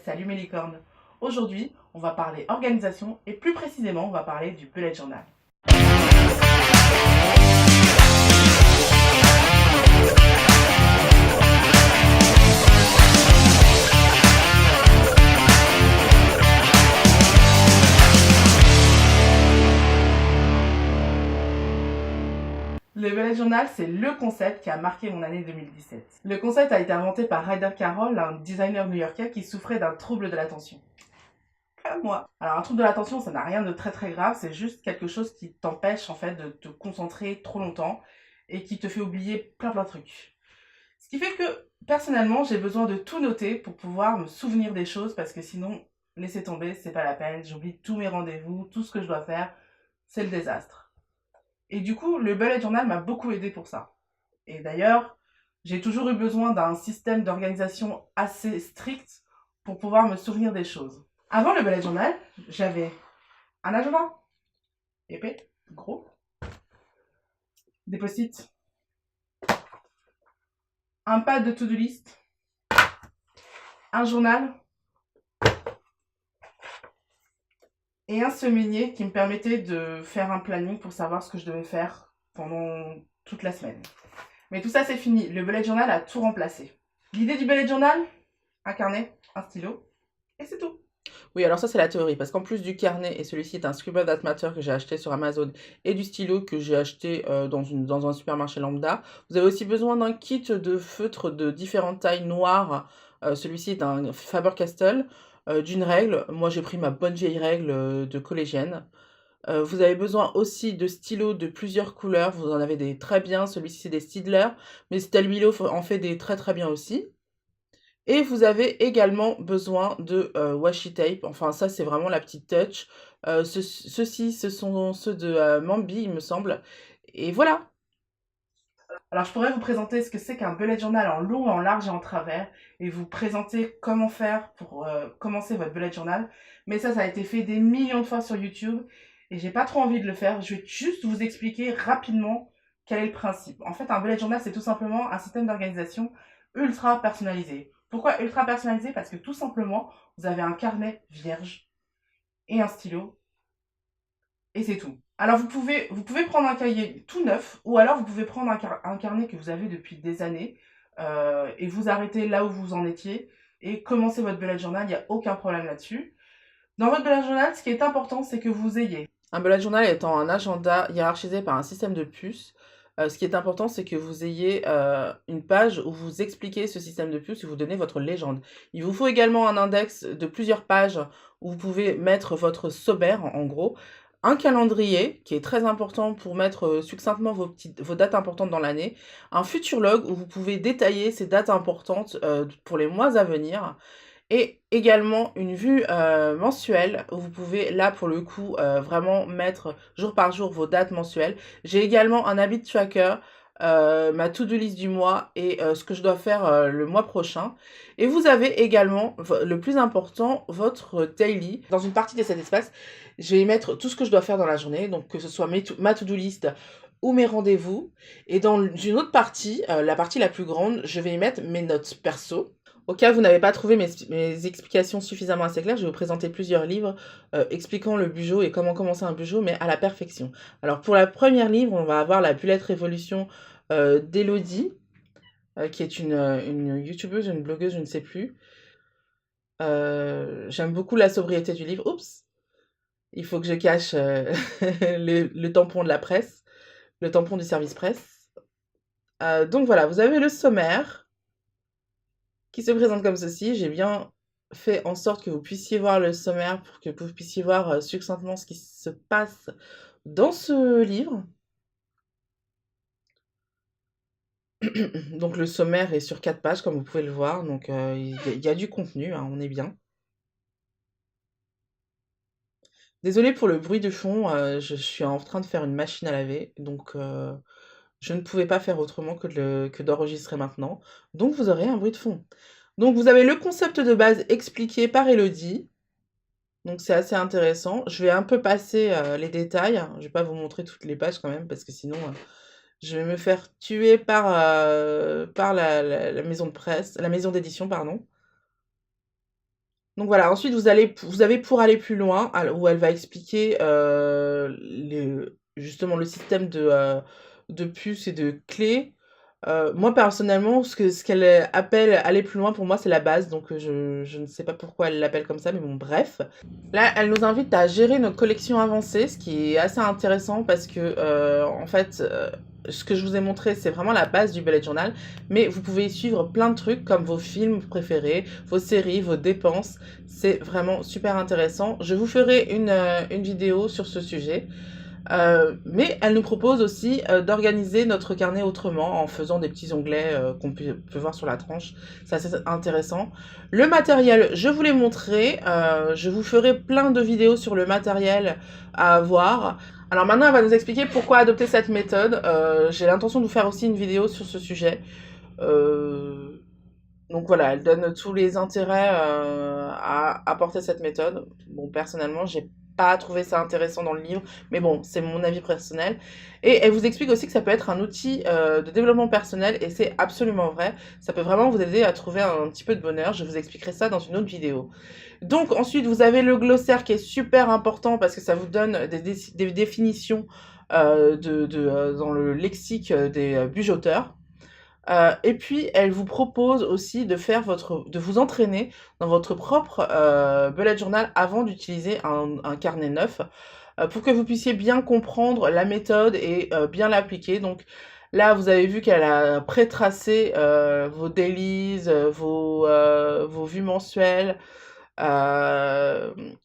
Salut mes licornes. Aujourd'hui, on va parler organisation et plus précisément, on va parler du bullet journal. Le bullet journal, c'est le concept qui a marqué mon année 2017. Le concept a été inventé par Ryder Carroll, un designer new-yorkais qui souffrait d'un trouble de l'attention. Comme moi. Alors un trouble de l'attention, ça n'a rien de très grave, c'est juste quelque chose qui t'empêche en fait de te concentrer trop longtemps et qui te fait oublier plein de trucs. Ce qui fait que personnellement, j'ai besoin de tout noter pour pouvoir me souvenir des choses parce que sinon, laisser tomber, c'est pas la peine. J'oublie tous mes rendez-vous, tout ce que je dois faire, c'est le désastre. Et du coup, le bullet journal m'a beaucoup aidé pour ça. Et d'ailleurs, j'ai toujours eu besoin d'un système d'organisation assez strict pour pouvoir me souvenir des choses. Avant le bullet journal, j'avais un agenda épais, gros, des post-it, un pad de to-do list, un journal et un semainier qui me permettait de faire un planning pour savoir ce que je devais faire pendant toute la semaine. Mais tout ça, c'est fini. Le bullet journal a tout remplacé. L'idée du bullet journal, un carnet, un stylo, et c'est tout. Oui, alors ça c'est la théorie, parce qu'en plus du carnet, et celui-ci est un Scribble That Matter que j'ai acheté sur Amazon, et du stylo que j'ai acheté dans un supermarché lambda, vous avez aussi besoin d'un kit de feutres de différentes tailles noires. Celui-ci est un Faber-Castell, d'une règle. Moi j'ai pris ma bonne vieille règle de collégienne. Vous avez besoin aussi de stylos de plusieurs couleurs, vous en avez des très bien, celui-ci c'est des Staedtler, mais Stabilo en fait des très bien aussi. Et vous avez également besoin de washi tape. Enfin, ça, c'est vraiment la petite touch. Ceux-ci, ce sont ceux de Mambi, il me semble. Et voilà. Alors, je pourrais vous présenter ce que c'est qu'un bullet journal en long, en large et en travers, et vous présenter comment faire pour commencer votre bullet journal. Mais ça a été fait des millions de fois sur YouTube, et j'ai pas trop envie de le faire. Je vais juste vous expliquer rapidement quel est le principe. En fait, un bullet journal, c'est tout simplement un système d'organisation ultra personnalisé. Pourquoi ultra personnalisé? Parce que tout simplement, vous avez un carnet vierge et un stylo, et c'est tout. Alors vous pouvez prendre un cahier tout neuf, ou alors vous pouvez prendre un carnet que vous avez depuis des années, et vous arrêter là où vous en étiez, et commencer votre bullet journal, il n'y a aucun problème là-dessus. Dans votre bullet journal, ce qui est important, c'est que vous ayez Un bullet journal étant un agenda hiérarchisé par un système de puces, ce qui est important, c'est que vous ayez une page où vous expliquez ce système de puces et vous donnez votre légende. Il vous faut également un index de plusieurs pages où vous pouvez mettre votre sommaire, en gros. Un calendrier, qui est très important pour mettre succinctement vos dates importantes dans l'année. Un futur log où vous pouvez détailler ces dates importantes pour les mois à venir. Et également une vue mensuelle où vous pouvez là pour le coup vraiment mettre jour par jour vos dates mensuelles. J'ai également un habit tracker, ma to-do list du mois et ce que je dois faire le mois prochain. Et vous avez également, le plus important, votre daily. Dans une partie de cet espace, je vais y mettre tout ce que je dois faire dans la journée, donc que ce soit ma to-do list ou mes rendez-vous. Et dans une autre partie, la partie la plus grande, je vais y mettre mes notes perso. Au cas où vous n'avez pas trouvé mes explications suffisamment assez claires, je vais vous présenter plusieurs livres expliquant le bugeot et comment commencer un bugeot, mais à la perfection. Alors pour la première livre, on va avoir La Bullet Révolution d'Elodie, qui est une youtubeuse, une blogueuse, je ne sais plus. J'aime beaucoup la sobriété du livre. Oups, il faut que je cache le tampon de la presse, le tampon du service presse. Donc voilà, vous avez le sommaire qui se présente comme ceci. J'ai bien fait en sorte que vous puissiez voir le sommaire pour que vous puissiez voir succinctement ce qui se passe dans ce livre. Donc le sommaire est sur 4 pages comme vous pouvez le voir, donc il y a du contenu, hein, on est bien. Désolée pour le bruit de fond, je suis en train de faire une machine à laver, donc je ne pouvais pas faire autrement que d'enregistrer maintenant. Donc vous aurez un bruit de fond. Donc vous avez le concept de base expliqué par Elodie. Donc c'est assez intéressant. Je vais un peu passer les détails. Je vais pas vous montrer toutes les pages quand même parce que sinon je vais me faire tuer par la maison de presse, la maison d'édition, pardon. Donc voilà, ensuite vous avez pour aller plus loin, où elle va expliquer justement le système de puces et de clés. Moi personnellement, ce qu'elle appelle aller plus loin, pour moi c'est la base, donc je ne sais pas pourquoi elle l'appelle comme ça, mais bon bref. Là, elle nous invite à gérer nos collections avancées, ce qui est assez intéressant parce que en fait, ce que je vous ai montré, c'est vraiment la base du bullet journal, mais vous pouvez y suivre plein de trucs comme vos films préférés, vos séries, vos dépenses. C'est vraiment super intéressant. Je vous ferai une vidéo sur ce sujet. Mais elle nous propose aussi d'organiser notre carnet autrement en faisant des petits onglets qu'on peut voir sur la tranche. C'est assez intéressant. Le matériel, je vous l'ai montré. Je vous ferai plein de vidéos sur le matériel à avoir. Alors maintenant, elle va nous expliquer pourquoi adopter cette méthode. J'ai l'intention de vous faire aussi une vidéo sur ce sujet. Donc voilà, elle donne tous les intérêts à apporter cette méthode. Bon, personnellement, j'ai pas trouvé ça intéressant dans le livre, mais bon, c'est mon avis personnel. Et elle vous explique aussi que ça peut être un outil de développement personnel, et c'est absolument vrai. Ça peut vraiment vous aider à trouver un petit peu de bonheur. Je vous expliquerai ça dans une autre vidéo. Donc ensuite, vous avez le glossaire qui est super important parce que ça vous donne des définitions dans le lexique des bujoteurs. Et puis, elle vous propose aussi de vous entraîner dans votre propre bullet journal avant d'utiliser un carnet neuf pour que vous puissiez bien comprendre la méthode et bien l'appliquer. Donc là, vous avez vu qu'elle a pré-tracé vos dailies, vos vues mensuelles,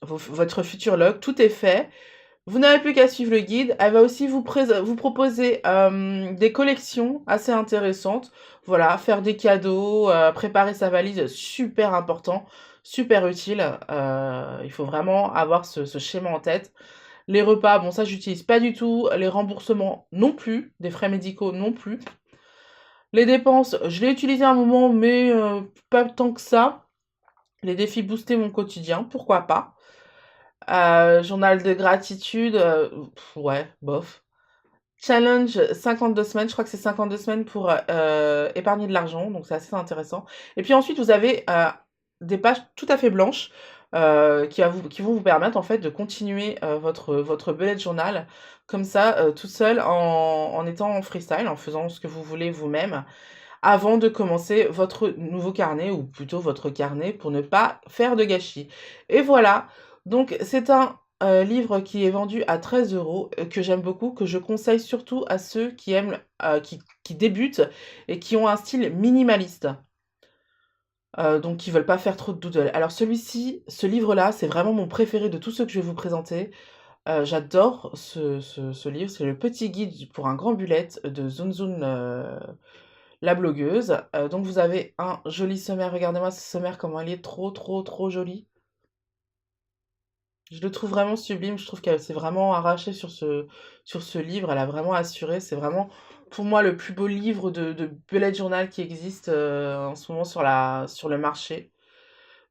votre futur log. Tout est fait. Vous n'avez plus qu'à suivre le guide. Elle va aussi vous proposer des collections assez intéressantes. Voilà, faire des cadeaux, préparer sa valise, super important, super utile. Il faut vraiment avoir ce schéma en tête. Les repas, bon ça j'utilise pas du tout. Les remboursements non plus. Des frais médicaux non plus. Les dépenses, je l'ai utilisé un moment, mais pas tant que ça. Les défis booster mon quotidien, pourquoi pas. Journal de gratitude, ouais, bof. Challenge 52 semaines, je crois que c'est 52 semaines pour épargner de l'argent, donc c'est assez intéressant. Et puis ensuite, vous avez des pages tout à fait blanches qui vont vous permettre en fait de continuer votre bullet journal comme ça, tout seul, en étant en freestyle, en faisant ce que vous voulez vous-même, avant de commencer votre nouveau carnet, ou plutôt votre carnet, pour ne pas faire de gâchis. Et voilà, donc c'est un livre qui est vendu à 13 euros, que j'aime beaucoup, que je conseille surtout à ceux qui aiment, qui débutent et qui ont un style minimaliste. Donc qui veulent pas faire trop de doodle. Alors ce livre-là, c'est vraiment mon préféré de tous ceux que je vais vous présenter. J'adore ce livre, c'est le petit guide pour un grand bullet de Zunzun, la blogueuse. Donc vous avez un joli sommaire, regardez-moi ce sommaire, comment il est trop trop trop joli. Je le trouve vraiment sublime, je trouve qu'elle s'est vraiment arrachée sur ce livre, elle a vraiment assuré, c'est vraiment pour moi le plus beau livre de bullet journal qui existe en ce moment sur le marché.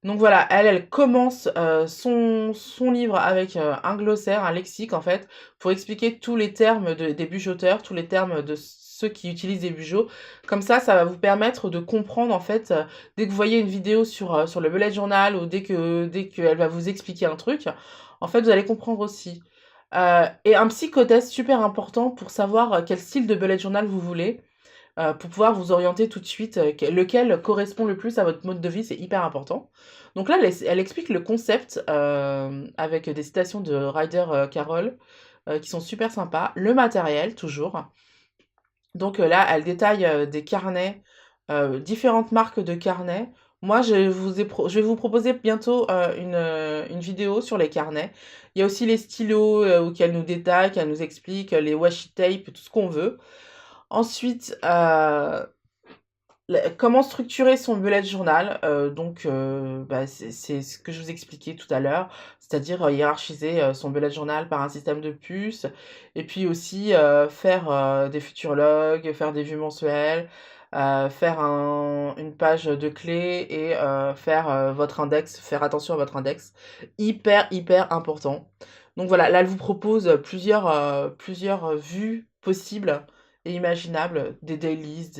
Donc voilà, elle commence son livre avec un glossaire, un lexique en fait, pour expliquer tous les termes des bujoteurs, tous les termes de ceux qui utilisent des bujots. Comme ça va vous permettre de comprendre en fait, dès que vous voyez une vidéo sur le bullet journal, ou dès qu'elle va vous expliquer un truc, en fait vous allez comprendre aussi. Et un psychotest super important pour savoir quel style de bullet journal vous voulez. Pour pouvoir vous orienter tout de suite, lequel correspond le plus à votre mode de vie, c'est hyper important. Donc là, elle explique le concept avec des citations de Ryder Carroll qui sont super sympas. Le matériel, toujours. Donc là, elle détaille des carnets, différentes marques de carnets. Moi, je vais vous proposer bientôt une vidéo sur les carnets. Il y a aussi les stylos où qu'elle nous détaille, qu'elle nous explique, les washi tape, tout ce qu'on veut. Ensuite, comment structurer son bullet journal. Donc, bah, c'est ce que je vous expliquais tout à l'heure, c'est-à-dire hiérarchiser son bullet journal par un système de puces, et puis aussi faire des futurologues, faire des vues mensuelles, faire une page de clés, et faire votre index, faire attention à votre index. Hyper, hyper important. Donc voilà, là, elle vous propose plusieurs vues possibles et imaginables, des dailies,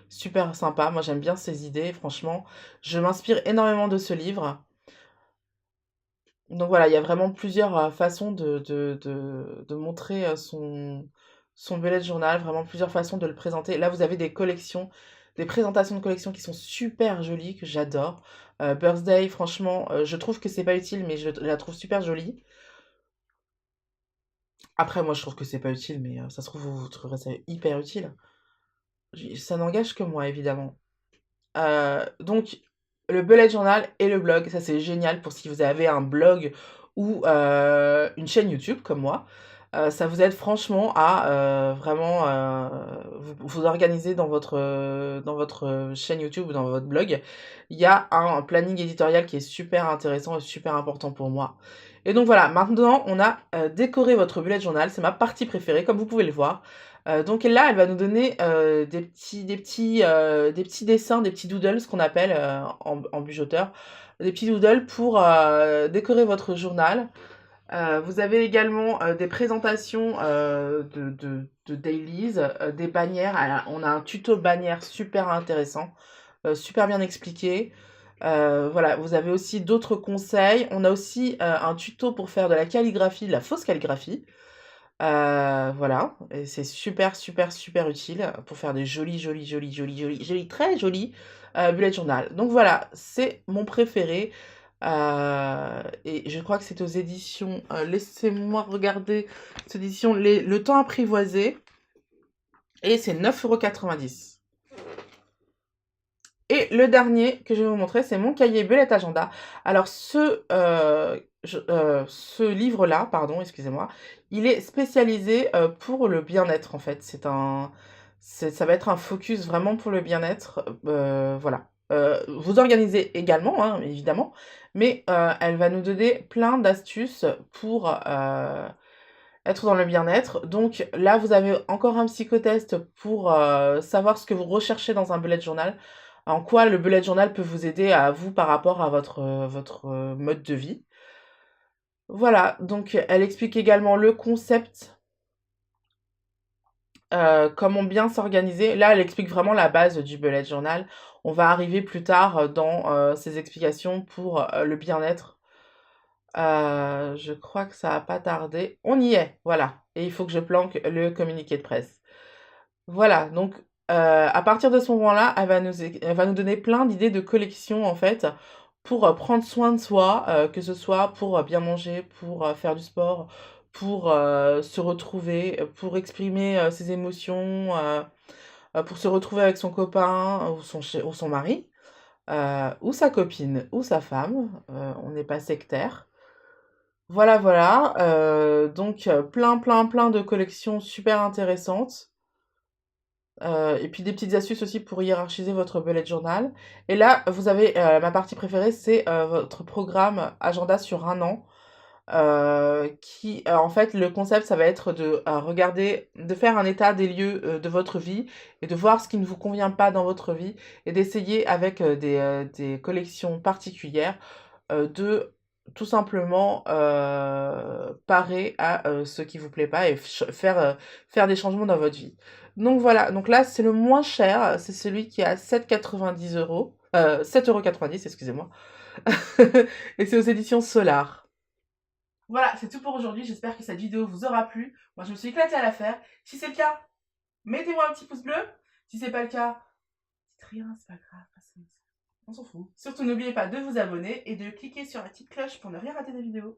super sympa. Moi, j'aime bien ces idées, franchement. Je m'inspire énormément de ce livre. Donc voilà, il y a vraiment plusieurs façons de montrer son bullet journal, vraiment plusieurs façons de le présenter. Là, vous avez des collections, des présentations de collections qui sont super jolies, que j'adore. Birthday, franchement, je trouve que c'est pas utile, mais je la trouve super jolie. Après, moi, je trouve que c'est pas utile, mais ça se trouve, vous trouverez ça hyper utile. Ça n'engage que moi, évidemment. Donc, le bullet journal et le blog, ça c'est génial pour si vous avez un blog ou une chaîne YouTube comme moi. Ça vous aide franchement à vraiment vous organiser dans votre chaîne YouTube ou dans votre blog. Il y a un planning éditorial qui est super intéressant et super important pour moi. Et donc voilà, maintenant on a décoré votre bullet journal, c'est ma partie préférée comme vous pouvez le voir. Donc là, elle va nous donner des petits dessins, des petits doodles, ce qu'on appelle en bugeoteur, des petits doodles pour décorer votre journal. Vous avez également des présentations de dailies, des bannières. Alors, on a un tuto bannière super intéressant, super bien expliqué. Voilà, vous avez aussi d'autres conseils. On a aussi un tuto pour faire de la calligraphie, de la fausse calligraphie. Voilà, et c'est super, super, super utile pour faire des jolis, très jolis bullet journal. Donc voilà, c'est mon préféré. Et je crois que c'est aux éditions, laissez-moi regarder, cette édition, Le Temps Apprivoisé, et c'est 9,90 €. Et le dernier que je vais vous montrer, c'est mon cahier bullet agenda. Alors ce livre-là, pardon, excusez-moi, il est spécialisé pour le bien-être en fait. Ça va être un focus vraiment pour le bien-être. Voilà. Vous organisez également, hein, évidemment, mais elle va nous donner plein d'astuces pour être dans le bien-être. Donc là, vous avez encore un psychotest pour savoir ce que vous recherchez dans un bullet journal, en quoi le bullet journal peut vous aider à vous par rapport à votre mode de vie. Voilà, donc elle explique également le concept, comment bien s'organiser. Là, elle explique vraiment la base du bullet journal. On va arriver plus tard dans ses explications pour le bien-être. Je crois que ça va pas tarder. On y est, voilà. Et il faut que je planque le communiqué de presse. Voilà, donc à partir de ce moment-là, elle va nous donner plein d'idées de collection en fait pour prendre soin de soi, que ce soit pour bien manger, pour faire du sport, pour se retrouver, pour exprimer ses émotions, pour se retrouver avec son copain ou son mari, ou sa copine ou sa femme. On n'est pas sectaire. Voilà, voilà. Donc plein de collections super intéressantes. Et puis des petites astuces aussi pour hiérarchiser votre bullet journal. Et là, vous avez ma partie préférée, c'est votre programme agenda sur un an. Qui, en fait, le concept, ça va être de regarder, de faire un état des lieux de votre vie et de voir ce qui ne vous convient pas dans votre vie et d'essayer avec des collections particulières de tout simplement parer à ce qui vous plaît pas et faire des changements dans votre vie. Donc voilà, donc là c'est le moins cher, c'est celui qui est à 7,90 €, 7,90 €, excusez-moi. Et c'est aux éditions Solar. Voilà, c'est tout pour aujourd'hui. J'espère que cette vidéo vous aura plu. Moi, je me suis éclatée à la faire. Si c'est le cas, mettez-moi un petit pouce bleu. Si c'est pas le cas, dites rien, c'est pas grave. On s'en fout. Surtout, n'oubliez pas de vous abonner et de cliquer sur la petite cloche pour ne rien rater des vidéos.